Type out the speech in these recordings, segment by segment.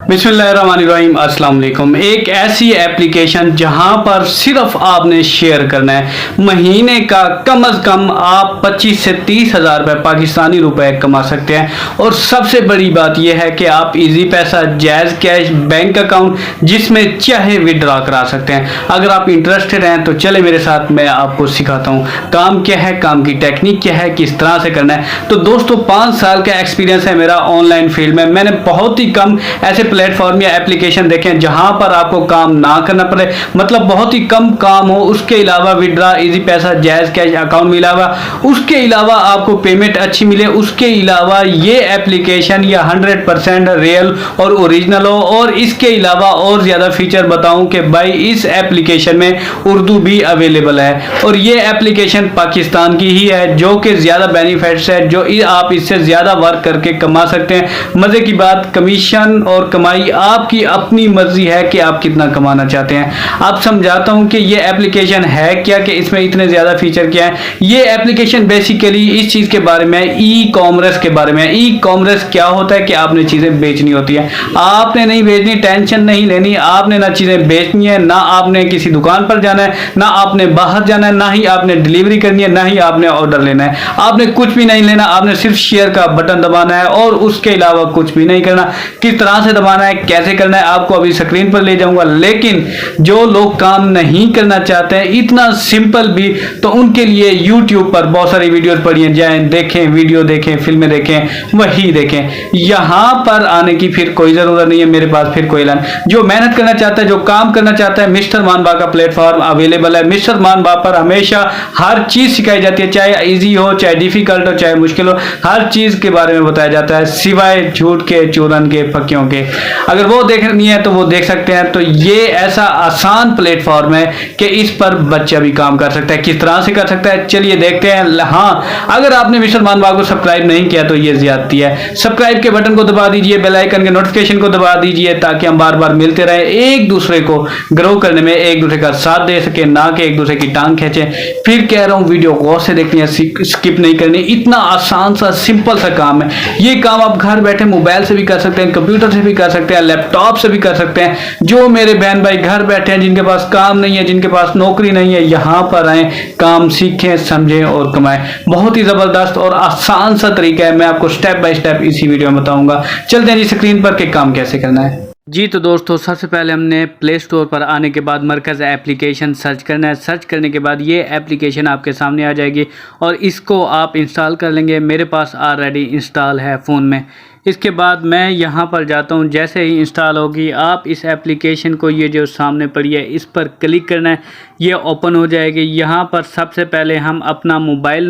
बिस्मिल्लाहिर्रहमानिर्रहीम अस्सलाम वालेकुम। एक ऐसी एप्लीकेशन जहां पर सिर्फ आपने शेयर करना है, महीने का कम अज़ कम आप 25 से 30 हज़ार रुपये पाकिस्तानी रुपए कमा सकते हैं। और सबसे बड़ी बात यह है कि आप इजी पैसा, जैज़ कैश, बैंक अकाउंट जिसमें चाहे विड्रॉ करा सकते हैं। अगर आप इंटरेस्टेड हैं तो चले मेरे साथ, मैं आपको सिखाता हूँ काम क्या है, काम की टेक्निक क्या है, किस तरह से करना है। तो दोस्तों 5 साल का एक्सपीरियंस है मेरा ऑनलाइन फील्ड में। मैंने बहुत ही कम ऐसे प्लेटफॉर्म या एप्लीकेशन देखे हैं जहां पर आपको काम ना करना पड़े, मतलब बहुत ही कम काम हो, उसके अलावा विड्रॉ, इजी पैसा, जैज़ कैश अकाउंट मिला हुआ, उसके अलावा आपको पेमेंट अच्छी मिले, उसके अलावा ये एप्लीकेशन या 100% रियल और ओरिजिनल हो। और इसके अलावा और ज़्यादा फीचर बताऊं कि भाई इस एप्लीकेशन में उर्दू भी अवेलेबल है और ये एप्लीकेशन पाकिस्तान की ही है, जो कि ज़्यादा बेनिफिट्स है, जो आप इससे ज़्यादा वर्क करके कमा सकते हैं। मज़े की बात, कमीशन और कमाई आपकी अपनी मर्जी है कि आप कितना कमाना चाहते हैं। आप समझाता हूं कि ये एप्लीकेशन है क्या, कि इसमें इतने ज़्यादा फीचर क्या है। ये एप्लीकेशन बेसिकली इस चीज़ के बारे में, ई कॉमर्स के बारे में। ई कॉमर्स क्या होता है कि आपने चीज़ें बेचनी होती है, आपने नहीं भेजनी, टेंशन नहीं लेनी, आपने ना चीज़ें बेचनी है, ना आपने किसी दुकान पर जाना है, ना आपने बाहर जाना है, ना ही आपने डिलीवरी करनी है, ना ही आपने ऑर्डर लेना है। आपने कुछ भी नहीं लेना, आपने सिर्फ शेयर का बटन दबाना है और उसके अलावा कुछ भी नहीं करना। किस तरह से दबाना है, कैसे करना है, आपको अभी स्क्रीन पर ले जाऊंगा। लेकिन जो लोग काम नहीं करना चाहते हैं इतना सिंपल भी, तो उनके लिए YouTube पर बहुत सारी वीडियोस पड़ी हैं, जाएं देखें, वीडियो देखें, फिल्में देखें, वही देखें। यहां पर आने की फिर कोई जरूरत नहीं है मेरे पास फिर कोई ऐलान। जो मेहनत करना चाहता है, जो काम करना चाहता है, मिस्टर मानबा का प्लेटफॉर्म अवेलेबल है। मिस्टर मानबा पर हमेशा हर चीज सिखाई जाती है, चाहे इजी हो, चाहे डिफिकल्ट हो, चाहे मुश्किल हो, हर चीज के बारे में बताया जाता है, सिवाय झूठ के, चूरन के, फकियों के। अगर वो देखनी है तो वो देख सकते हैं। तो ये ऐसा आसान प्लेटफॉर्म है कि इस पर बच्चा भी काम कर सकता है। किस तरह से कर सकता है चलिए देखते हैं। हाँ, अगर आपने मिस्टर मानबा को सब्सक्राइब नहीं किया तो ये ज्यादती है। सब्सक्राइब के बटन को दबा दीजिए, बेल आइकन के नोटिफिकेशन को दबा दीजिए, ताकि हम बार बार मिलते रहे, एक दूसरे को ग्रो करने में एक दूसरे का साथ दे सके, ना कि एक दूसरे की टांग खींचे। फिर कह रहा हूं वीडियो गौर से देखनी है, स्किप नहीं करनी। इतना आसान सा सिंपल सा काम है। ये काम आप घर बैठे मोबाइल से भी कर सकते हैं, कंप्यूटर से भी कर सकते हैं, लैपटॉप से भी कर सकते हैं। जो मेरे बहन भाई घर बैठे हैं, जिनके पास काम नहीं है, जिनके पास नौकरी नहीं है, यहां पर आए, काम सीखें, समझें और कमाएं। बहुत ही जबरदस्त और आसान सा तरीका है। मैं आपको स्टेप बाय स्टेप इसी वीडियो में बताऊंगा। चलते हैं जी स्क्रीन पर कि काम कैसे करना है। जी तो दोस्तों सबसे पहले हमने प्ले स्टोर पर आने के बाद मरकज़ एप्लीकेशन सर्च करना है। सर्च करने के बाद ये एप्लीकेशन आपके सामने आ जाएगी और इसको आप इंस्टॉल कर लेंगे। मेरे पास ऑलरेडी इंस्टॉल है फ़ोन में। इसके बाद मैं यहाँ पर जाता हूँ। जैसे ही इंस्टॉल होगी आप इस एप्लीकेशन को, ये जो सामने पड़ी है, इस पर क्लिक करना है, ये ओपन हो जाएगी। यहाँ पर सबसे पहले हम अपना मोबाइल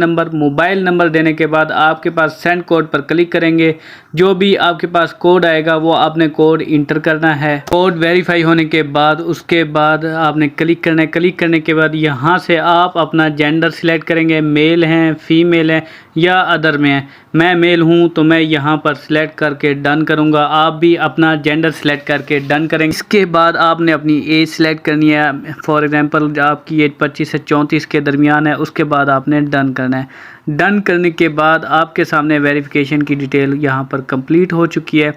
नंबर देने के बाद आपके पास सेंड कोड पर क्लिक करेंगे। जो भी आपके पास कोड आएगा वो आपने कोड इंटर करना है। कोड वेरीफाई होने के बाद उसके बाद आपने क्लिक करना है। क्लिक करने के बाद यहाँ से आप अपना जेंडर सिलेक्ट करेंगे, मेल हैं, फीमेल हैं या अदर में है। मैं मेल हूँ तो मैं यहाँ पर सिलेक्ट करके डन करूँगा। आप भी अपना जेंडर सिलेक्ट करके डन करेंगे। इसके बाद आपने अपनी एज सिलेक्ट करनी है। फॉर एग्जांपल आपकी एज 25 से 34 के दरमियान है। उसके बाद आपने डन करना है। डन करने के बाद आपके सामने वेरिफिकेशन की डिटेल यहाँ पर कंप्लीट हो चुकी है।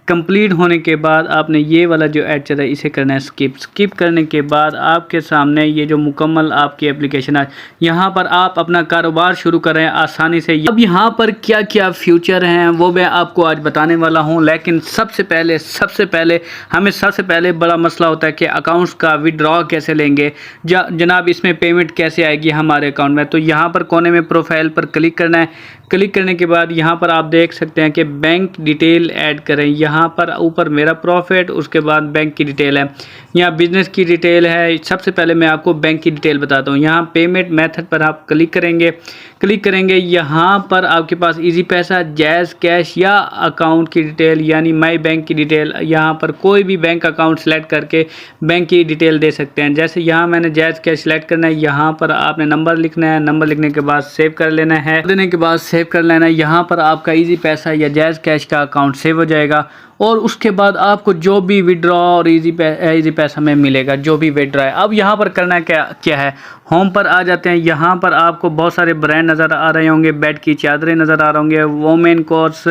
कंप्लीट होने के बाद आपने ये वाला जो ऐड चल रहा है इसे करना है स्किप। स्किप करने के बाद आपके सामने ये जो मुकम्मल आपकी एप्लीकेशन है, यहाँ पर आप अपना कारोबार शुरू कर रहे हैं आसानी से। अब यहाँ पर क्या क्या फ्यूचर हैं वो मैं आपको आज बताने वाला हूँ। लेकिन सबसे पहले हमें बड़ा मसला होता है कि अकाउंट्स का विड्रॉ कैसे लेंगे, जनाब इसमें पेमेंट कैसे आएगी हमारे अकाउंट में। तो यहाँ पर कोने में प्रोफाइल पर क्लिक करना है। क्लिक करने के बाद यहाँ पर आप देख सकते हैं कि बैंक डिटेल ऐड करें। यहाँ पर ऊपर मेरा प्रॉफिट, उसके बाद बैंक की डिटेल है, यहाँ बिजनेस की डिटेल है। सबसे पहले मैं आपको बैंक की डिटेल बताता हूँ। यहाँ पेमेंट मेथड पर आप क्लिक करेंगे। यहाँ पर आपके पास इजी पैसा, जैज़ कैश या अकाउंट की डिटेल यानी माई बैंक की डिटेल, यहाँ पर कोई भी बैंक अकाउंट सेलेक्ट करके बैंक की डिटेल दे सकते हैं। जैसे यहाँ मैंने जैज़ कैश सेलेक्ट करना है। यहाँ पर आपने नंबर लिखना है। नंबर लिखने के बाद सेव कर लेना है। देने के बाद सेव कर लेना है। यहाँ पर आपका इजी पैसा या जैज़ कैश का अकाउंट सेव हो जाएगा। और उसके बाद आपको जो भी विड्रॉ और इजी पैसा में मिलेगा, जो भी विड्रॉ है। अब यहाँ पर करना क्या है, होम पर आ जाते हैं। यहाँ पर आपको बहुत सारे ब्रांड नज़र आ रहे होंगे, बेड की चादरें नज़र आ रहे होंगे, वोमेन कोर्स,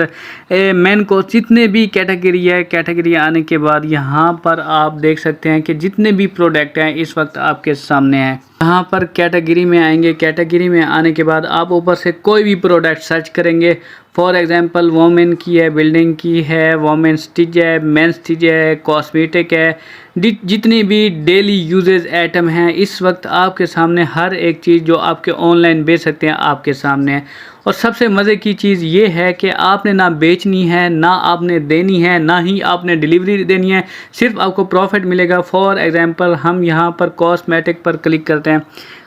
मेन कोर्स, जितने भी कैटेगरी है। कैटेगरी आने के बाद यहाँ पर आप देख सकते हैं कि जितने भी प्रोडक्ट हैं इस वक्त आपके सामने हैं। यहाँ पर कैटेगरी में आएंगे, कैटेगरी में आने के बाद आप ऊपर से कोई भी प्रोडक्ट सर्च करेंगे। फॉर एग्जांपल वोमेन की है, बिल्डिंग की है, वोमेन स्टिच है, मेन स्टिच है, कॉस्मेटिक है, जितनी भी डेली यूजेज आइटम हैं इस वक्त आपके सामने हर एक चीज़ जो आपके ऑनलाइन बेच सकते हैं आपके सामने है। और सबसे मज़े की चीज़ ये है कि आपने ना बेचनी है, ना आपने देनी है, ना ही आपने डिलीवरी देनी है, सिर्फ आपको प्रॉफिट मिलेगा। फॉर एग्जांपल हम यहाँ पर कॉस्मेटिक पर क्लिक करते हैं।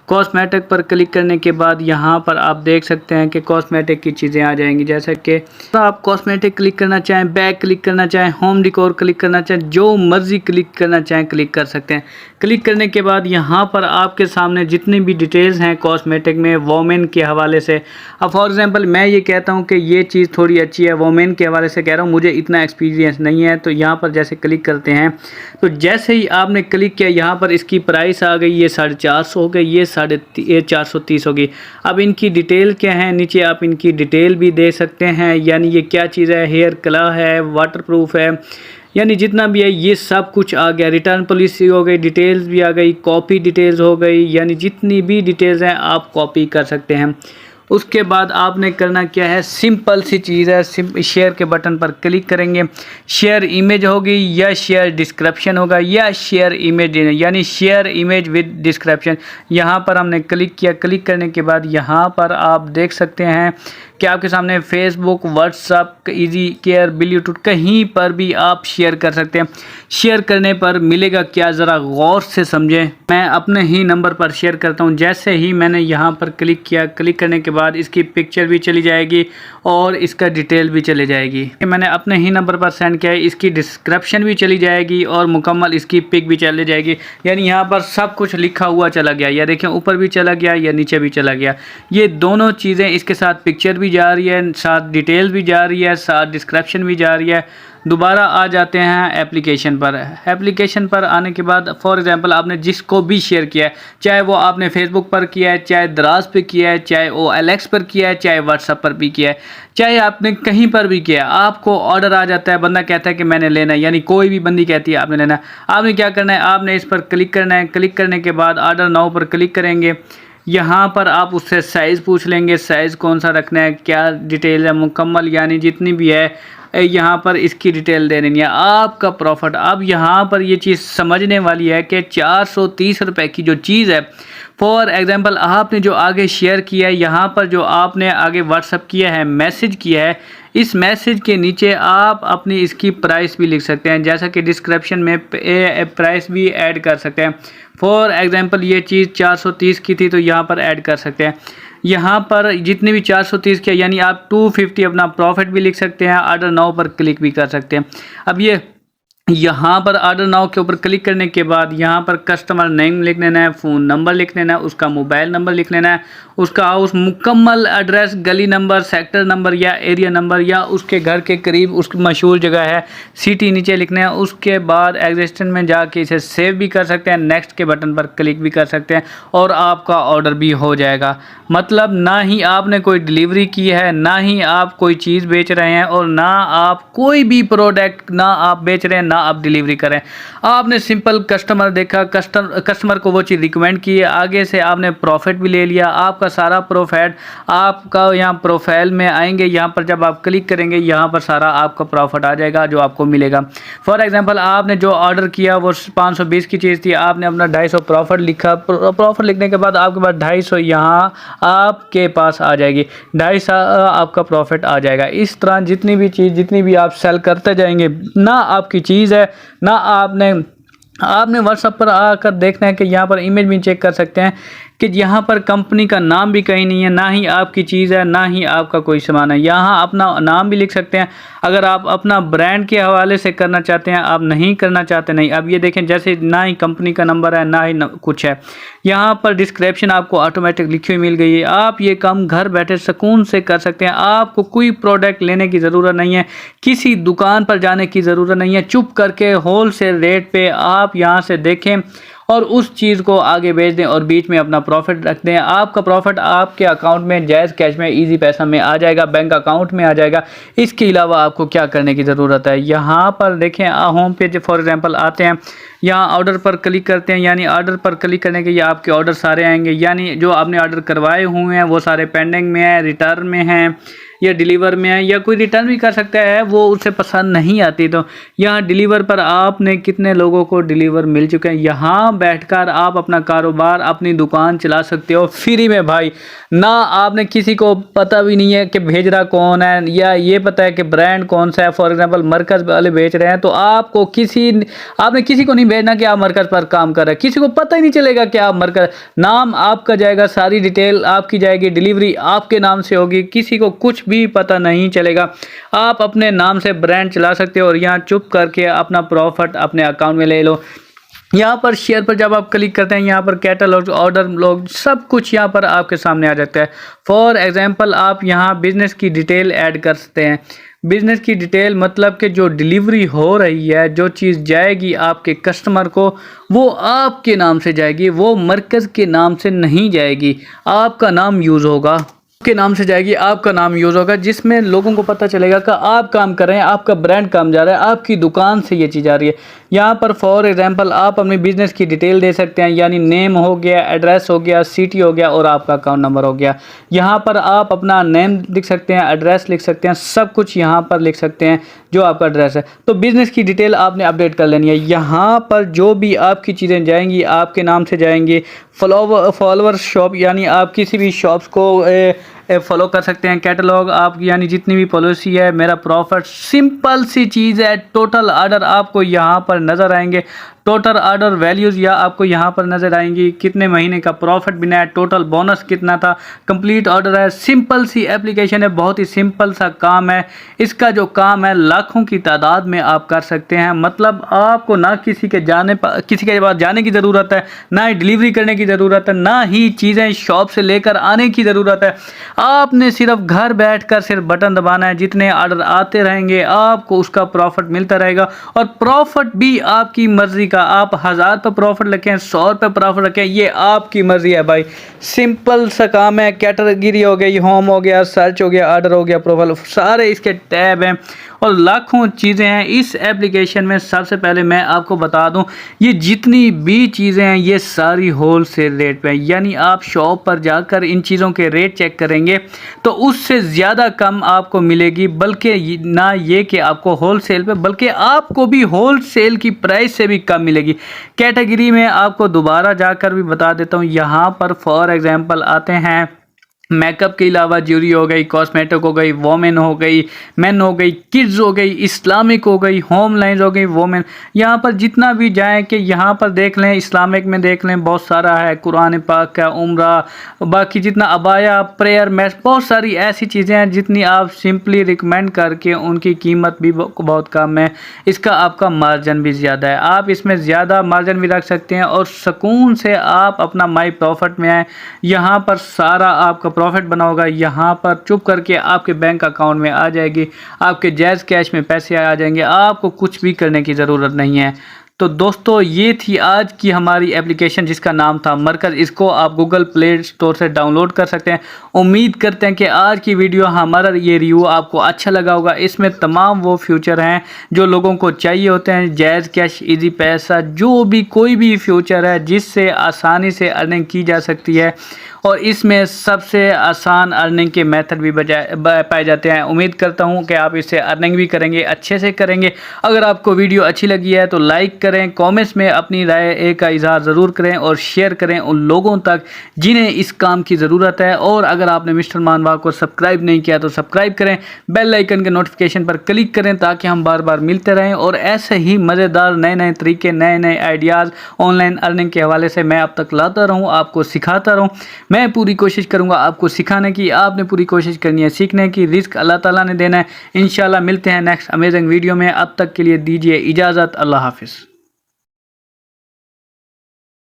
कॉस्मेटिक पर क्लिक करने के बाद यहाँ पर आप देख सकते हैं कि कॉस्मेटिक की चीज़ें आ जाएंगी, जैसे कि तो आप कॉस्मेटिक क्लिक करना चाहें, बैग क्लिक करना चाहें, होम डिकोर क्लिक करना चाहें, जो मर्ज़ी क्लिक करना चाहें क्लिक कर सकते हैं। क्लिक करने के बाद यहाँ पर आपके सामने जितनी भी डिटेल्स हैं कॉस्मेटिक में वोमेन के हवाले से, अब फॉर एग्जांपल मैं ये कहता हूँ कि ये चीज़ थोड़ी अच्छी है, वोमेन के हवाले से कह रहा हूँ, मुझे इतना एक्सपीरियंस नहीं है, तो यहाँ पर जैसे क्लिक करते हैं तो जैसे ही आपने क्लिक किया यहाँ पर इसकी प्राइस आ गई, ये 450 हो गई, ये 430 होगी। अब इनकी डिटेल क्या है, नीचे आप इनकी डिटेल भी दे सकते हैं, यानी ये क्या चीज़ है, हेयर कलर है, वाटरप्रूफ है, यानी जितना भी है ये सब कुछ आ गया। रिटर्न पॉलिसी हो गई, डिटेल्स भी आ गई, कॉपी डिटेल्स हो गई, यानी जितनी भी डिटेल्स हैं आप कॉपी कर सकते हैं। उसके बाद आपने करना क्या है, सिंपल सी चीज़ है, शेयर के बटन पर क्लिक करेंगे। शेयर इमेज होगी या शेयर डिस्क्रिप्शन होगा या शेयर इमेज, यानी शेयर इमेज विद डिस्क्रिप्शन। यहाँ पर हमने क्लिक किया। क्लिक करने के बाद यहाँ पर आप देख सकते हैं कि आपके सामने Facebook, WhatsApp, easy care, Bluetooth, कहीं पर भी आप शेयर कर सकते हैं। शेयर करने पर मिलेगा क्या, ज़रा गौर से समझें। मैं अपने ही नंबर पर शेयर करता हूं। जैसे ही मैंने यहां पर क्लिक किया, क्लिक करने के बाद इसकी पिक्चर भी चली जाएगी और इसका डिटेल भी चली जाएगी। मैंने अपने ही नंबर पर सेंड किया है, इसकी डिस्क्रिप्शन भी चली जाएगी और मुकम्मल इसकी पिक भी चली जाएगी। यानी यहाँ पर सब कुछ लिखा हुआ चला गया, या देखें ऊपर भी चला गया या नीचे भी चला गया। ये दोनों चीज़ें, इसके साथ पिक्चर भी जा रही है, साथ डिटेल भी जा रही है, साथ डिस्क्रिप्शन भी जा रही है। दोबारा आ जाते हैं एप्लीकेशन पर। एप्लीकेशन पर आने के बाद फॉर एग्जांपल आपने जिसको भी शेयर किया है, चाहे वो आपने फेसबुक पर किया है, चाहे दराज पे किया है, चाहे OLX पर किया है, चाहे व्हाट्सएप पर भी किया है, चाहे आपने कहीं पर भी किया है, आपको ऑर्डर आ जाता है, बंदा कहता है कि मैंने लेना है, यानी कोई भी बंदी कहती है आपने लेना है। आपने क्या करना है, आपने इस पर क्लिक करना है। क्लिक करने के बाद ऑर्डर नाउ पर क्लिक करेंगे। यहाँ पर आप उससे साइज़ पूछ लेंगे, साइज़ कौन सा रखना है, क्या डिटेल है मुकम्मल, यानी जितनी भी है यहाँ पर इसकी डिटेल दे देनी है। आपका प्रॉफिट। अब यहाँ पर ये चीज़ समझने वाली है कि 430 रुपये की जो चीज़ है, फॉर एग्जांपल आपने जो आगे शेयर किया है, यहाँ पर जो आपने आगे व्हाट्सअप किया है, मैसेज किया है, इस मैसेज के नीचे आप अपनी इसकी प्राइस भी लिख सकते हैं, जैसा कि डिस्क्रिप्शन में प्राइस भी ऐड कर सकते हैं। फॉर एग्जांपल ये चीज़ 430 की थी तो यहाँ पर ऐड कर सकते हैं। यहाँ पर जितने भी 430 के, यानी आप 250 अपना प्रॉफिट भी लिख सकते हैं। ऑर्डर नाउ पर क्लिक भी कर सकते हैं। अब ये यहाँ पर ऑर्डर नाउ के ऊपर क्लिक करने के बाद यहाँ पर कस्टमर नेम लिख लेना है, फ़ोन नंबर लिख लेना है, उसका मोबाइल नंबर लिख लेना है, उसका उस मुकम्मल एड्रेस, गली नंबर, सेक्टर नंबर या एरिया नंबर या उसके घर के करीब उसकी मशहूर जगह है, सिटी नीचे लिखना है। उसके बाद एग्जिस्टेंट में जाके इसे सेव भी कर सकते हैं, नेक्स्ट के बटन पर क्लिक भी कर सकते हैं और आपका ऑर्डर भी हो जाएगा। मतलब ना ही आपने कोई डिलीवरी की है, ना ही आप कोई चीज़ बेच रहे हैं और ना आप कोई भी प्रोडक्ट ना आप बेच रहे हैं, ना आप डिलीवरी करें। आपने सिंपल कस्टमर देखा, कस्टमर को वो चीज़ रिकमेंड की, आगे से आपने प्रॉफिट भी ले लिया। आपका सारा प्रॉफिट आपका यहाँ प्रोफाइल में आएंगे, यहाँ पर जब आप क्लिक करेंगे यहाँ पर सारा आपका प्रॉफिट आ जाएगा जो आपको मिलेगा। फॉर एग्जांपल आपने जो ऑर्डर किया वो 520 की चीज़ थी, आपने अपना 250 प्रॉफिट लिखा। प्रॉफिट लिखने के बाद आपके पास 250 यहाँ आपके पास आ जाएगी, 250 आपका प्रॉफिट आ जाएगा। इस तरह जितनी भी चीज़, जितनी भी आप सेल करते जाएंगे, ना आपकी चीज़ है, ना आपने व्हाट्सएप पर आकर देखना है कि यहाँ पर इमेज भी चेक कर सकते हैं कि यहाँ पर कंपनी का नाम भी कहीं नहीं है, ना ही आपकी चीज़ है, ना ही आपका कोई सामान है। यहाँ अपना नाम भी लिख सकते हैं अगर आप अपना ब्रांड के हवाले से करना चाहते हैं, आप नहीं करना चाहते नहीं। अब ये देखें, जैसे ना ही कंपनी का नंबर है, ना ही कुछ है। यहाँ पर डिस्क्रिप्शन आपको ऑटोमेटिक लिखी हुई मिल गई है। आप ये काम घर बैठे सुकून से कर सकते हैं। आपको कोई प्रोडक्ट लेने की ज़रूरत नहीं है, किसी दुकान पर जाने की ज़रूरत नहीं है। चुप करके होलसेल रेट पे आप यहाँ से देखें और उस चीज़ को आगे बेच दें और बीच में अपना प्रॉफिट रख दें। आपका प्रॉफिट आपके अकाउंट में जायज़ कैश में इजी पैसा में आ जाएगा, बैंक अकाउंट में आ जाएगा। इसके अलावा आपको क्या करने की ज़रूरत है, यहाँ पर देखें होम पेज फॉर एग्जांपल आते हैं, यहाँ ऑर्डर पर क्लिक करते हैं। यानी ऑर्डर पर क्लिक करने के ये आपके ऑर्डर सारे आएंगे। यानी जो आपने ऑर्डर करवाए हुए हैं वो सारे पेंडिंग में है, रिटर्न में हैं या डिलीवर में है, या कोई रिटर्न भी कर सकता है, वो उसे पसंद नहीं आती। तो यहाँ डिलीवर पर आपने कितने लोगों को डिलीवर मिल चुके हैं। यहाँ बैठकर आप अपना कारोबार, अपनी दुकान चला सकते हो फ्री में भाई। ना आपने किसी को पता भी नहीं है कि भेज रहा कौन है, या ये पता है कि ब्रांड कौन सा है। फॉर एग्जांपल मरकज़ वाले बेच रहे हैं तो आपने किसी को नहीं भेजना कि आप मरकज़ पर काम कर रहे हैं, किसी को पता ही नहीं चलेगा कि आप मरकज़, नाम आपका जाएगा, सारी डिटेल आपकी जाएगी, डिलीवरी आपके नाम से होगी, किसी को कुछ भी पता नहीं चलेगा। आप अपने नाम से ब्रांड चला सकते हो और यहाँ चुप करके अपना प्रॉफिट अपने अकाउंट में ले लो। यहाँ पर शेयर पर जब आप क्लिक करते हैं, यहाँ पर कैटलॉग, ऑर्डर लॉग, सब कुछ यहाँ पर आपके सामने आ जाता है। फॉर एग्जांपल आप यहाँ बिजनेस की डिटेल ऐड कर सकते हैं। बिजनेस की डिटेल मतलब कि जो डिलीवरी हो रही है, जो चीज़ जाएगी आपके कस्टमर को, वो आपके नाम से जाएगी, वो मरकज़ के नाम से नहीं जाएगी। आपका नाम यूज़ होगा, के नाम से जाएगी, आपका नाम यूज़ होगा, जिसमें लोगों को पता चलेगा कि आप काम कर रहे हैं, आपका ब्रांड काम जा रहा है, आपकी दुकान से ये चीज़ आ रही है। यहाँ पर फॉर एग्जांपल आप अपनी बिज़नेस की डिटेल दे सकते हैं। यानी नेम हो गया, एड्रेस हो गया, सिटी हो गया और आपका अकाउंट नंबर हो गया। यहाँ पर आप अपना नेम लिख सकते हैं, एड्रेस लिख सकते हैं, सब कुछ यहाँ पर लिख सकते हैं जो आपका एड्रेस है। तो बिज़नेस की डिटेल आपने अपडेट कर लेनी है। यहाँ पर जो भी आपकी चीज़ें जाएंगी आपके नाम से जाएंगी। फॉलोवर शॉप, यानी आप किसी भी शॉप्स को फॉलो कर सकते हैं। कैटलॉग आप, यानी जितनी भी पॉलिसी है, मेरा प्रॉफिट, सिंपल सी चीज़ है। टोटल ऑर्डर आपको यहाँ पर नज़र आएंगे, टोटल ऑर्डर वैल्यूज़ या आपको यहाँ पर नज़र आएंगी, कितने महीने का प्रॉफिट बिना है, टोटल बोनस कितना था, कंप्लीट ऑर्डर है। सिंपल सी एप्लीकेशन है, बहुत ही सिंपल सा काम है। इसका जो काम है लाखों की तादाद में आप कर सकते हैं। मतलब आपको ना किसी के पास जाने की ज़रूरत है, ना ही डिलीवरी करने की ज़रूरत है, ना ही चीज़ें शॉप से लेकर आने की ज़रूरत है। आपने सिर्फ घर बैठकर सिर्फ बटन दबाना है, जितने ऑर्डर आते रहेंगे आपको उसका प्रॉफिट मिलता रहेगा। और प्रॉफिट भी आपकी मर्ज़ी, आप 1000 पे प्रॉफिट रखें, 100 पे प्रॉफिट रखें, ये आपकी मर्जी है भाई। सिंपल सा काम है। कैटेगरी हो गई, होम हो गया, सर्च हो गया, ऑर्डर हो गया, प्रोफाइल, सारे इसके टैब हैं और लाखों चीज़ें हैं इस एप्लीकेशन में। सबसे पहले मैं आपको बता दूं, ये जितनी भी चीज़ें हैं ये सारी होल सेल रेट पे है। यानी आप शॉप पर जाकर इन चीज़ों के रेट चेक करेंगे तो उससे ज़्यादा कम आपको मिलेगी, बल्कि ना ये कि आपको होल सेल पे, बल्कि आपको भी होल सेल की प्राइस से भी कम मिलेगी। कैटेगरी में आपको दोबारा जाकर भी बता देता हूँ। यहाँ पर फॉर एग्जांपल आते हैं, मेकअप के अलावा ज्वेलरी हो गई, कॉस्मेटिक हो गई, वोमेन हो गई, मेन हो गई, किड्स हो गई, इस्लामिक हो गई, होम लाइन्स हो गई, वोमेन। यहाँ पर जितना भी जाए कि यहाँ पर देख लें, इस्लामिक में देख लें, बहुत सारा है, कुरान पाक का, उम्रा, बाकी जितना अबाया, प्रेयर मैट, बहुत सारी ऐसी चीज़ें हैं जितनी आप सिंपली रिकमेंड करके उनकी कीमत भी बहुत कम है। इसका आपका मार्जिन भी ज़्यादा है, आप इसमें ज़्यादा मार्जिन भी रख सकते हैं और सुकून से आप अपना माई प्रॉफिट में आए। यहाँ पर सारा आपका प्रॉफिट बना होगा, यहाँ पर चुप करके आपके बैंक अकाउंट में आ जाएगी, आपके जायज़ कैश में पैसे आ जाएंगे, आपको कुछ भी करने की ज़रूरत नहीं है। तो दोस्तों ये थी आज की हमारी एप्लीकेशन जिसका नाम था मरकज़। इसको आप गूगल प्ले स्टोर से डाउनलोड कर सकते हैं। उम्मीद करते हैं कि आज की वीडियो, हमारा ये रिव्यू आपको अच्छा लगा होगा। इसमें तमाम वो फ्यूचर हैं जो लोगों को चाहिए होते हैं, जायज़ कैश, इजी पैसा, जो भी कोई भी फ्यूचर है जिससे आसानी से अर्निंग की जा सकती है, और इसमें सबसे आसान अर्निंग के मेथड भी पाए जाते हैं। उम्मीद करता हूं कि आप इससे अर्निंग भी करेंगे, अच्छे से करेंगे। अगर आपको वीडियो अच्छी लगी है तो लाइक करें, कमेंट्स में अपनी राय का इजहार ज़रूर करें और शेयर करें उन लोगों तक जिन्हें इस काम की ज़रूरत है। और अगर आपने मिस्टर मानवा को सब्सक्राइब नहीं किया तो सब्सक्राइब करें, बेल आइकन के नोटिफिकेशन पर क्लिक करें ताकि हम बार बार मिलते रहें और ऐसे ही मज़ेदार नए नए तरीके, नए नए आइडियाज़ ऑनलाइन अर्निंग के हवाले से मैं आप तक लाता रहूं, आपको सिखाता रहूं। मैं पूरी कोशिश करूंगा आपको सिखाने की, आपने पूरी कोशिश करनी है सीखने की। रिस्क अल्लाह ताला ने देना है। इंशाल्लाह मिलते हैं नेक्स्ट अमेजिंग वीडियो में। अब तक के लिए दीजिए इजाज़त। अल्लाह हाफिज़।